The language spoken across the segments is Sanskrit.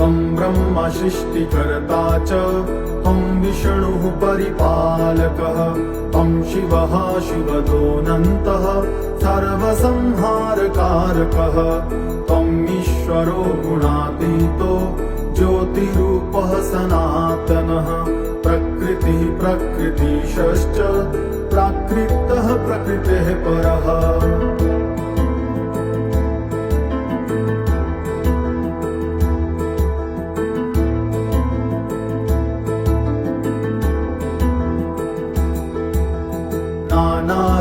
त्वं ब्रह्म सृष्टिकर्ता च त्वं विष्णुः परिपालकः त्वं शिवः शिवदोऽनन्तः सर्वसंहारकारकः त्वं ईश्वरो गुणातीतो ज्योतिरूपः सनातनः प्रकृतिः प्रकृतिशश्च प्राकृतः प्रकृतेः परः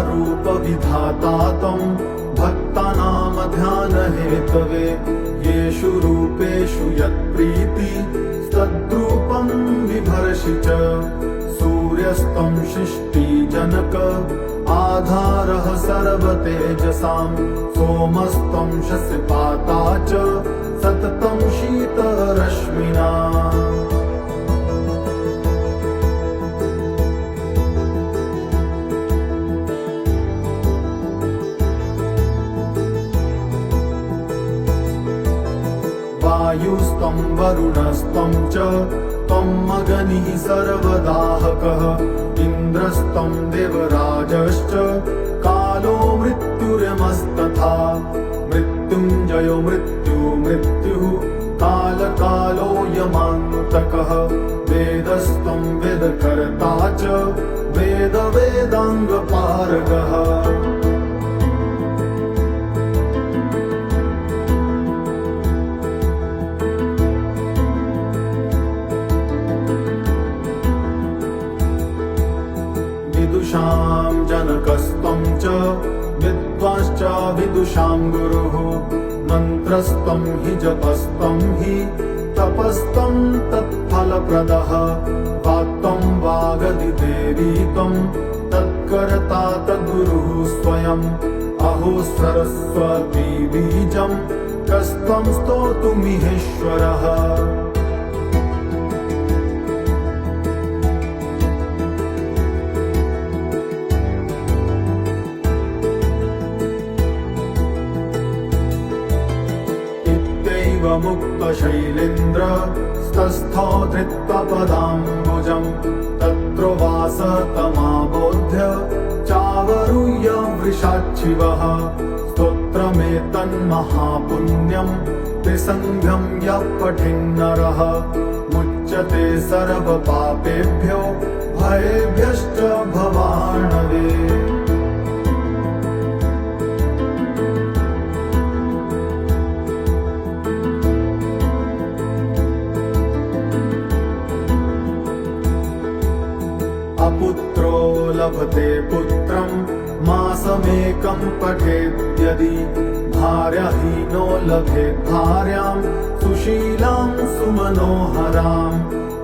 नानारूपविधाता त्वं भक्तानां ध्यानहेतवे येषु रूपेषु यत्प्रीति तद्रूपं बिभर्षि च सूर्यस्तं सृष्टिजनक आधारः सर्वतेजसां सोमस्तं शशिपाता च सततं शीतरश्मिना वायुस्तं वरुणस्तं च त्वं अग्निः सर्वदाहकः इन्द्रस्तं देवराजश्च कालो मृत्युर्यमस्तथा मृत्युञ्जयो मृत्युः कालकालो यमान्तकः वेदस्तं वेदकर्ता च वेदाङ्गपारगः विदुषां जनकस्त्वं च विद्वांश्च विदुषां गुरुः मन्त्रस्त्वं हि जपस्त्वं हि तपस्त्वं तत्फलप्रदः वाक्त्वं वागदिदेवी त्वं तत्कर्ता तद्गुरुः स्वयम् अहो सरस्वती बीजं कस्त्वं स्तोतुमिहेश्वरः मुक्तशैलेन्द्र स्तस्थो धृत्वा पदाम्बुजं तत्र वासतमाबोध्य चावरुह्य वृषाच्छिवः स्तोत्रमेतन्महापुण्यं त्रिसन्ध्यं यः पठेन्नरः मुच्यते सर्वपापेभ्यो भयेभ्यश्च भवार्णवे अपुत्रो लभते पुत्रं मासमेकं पठेद्यदि भार्याहीनो लभेत् भार्यां सुशीलां सुमनोहरां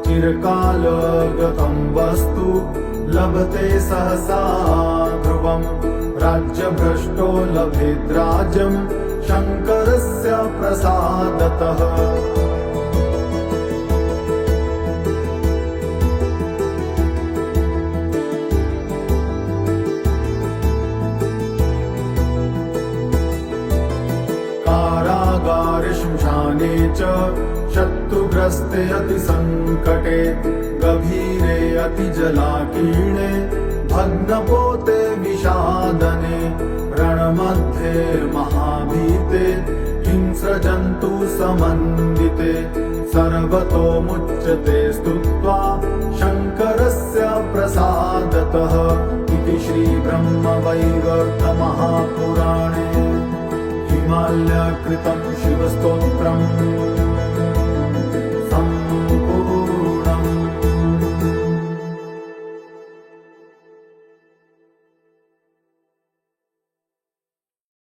चिरकालगतं वस्तु लभते सहसा ध्रुवं राज्यभ्रष्टो लभेत् राज्यं शङ्करस्य प्रसादतः श्मशाने च शत्रुग्रस्ते अतिसङ्कटे गभीरे अतिजलाकीर्णे भग्नपोते विषादने रणमध्ये महाभीते हिंस्रजन्तुसमन्विते सर्वतो मुच्यते स्तुत्वा शङ्करस्य प्रसादतः इति श्रीब्रह्मवैवर्तमहापुराणे हिमालयकृतं शिवस्तोत्रम्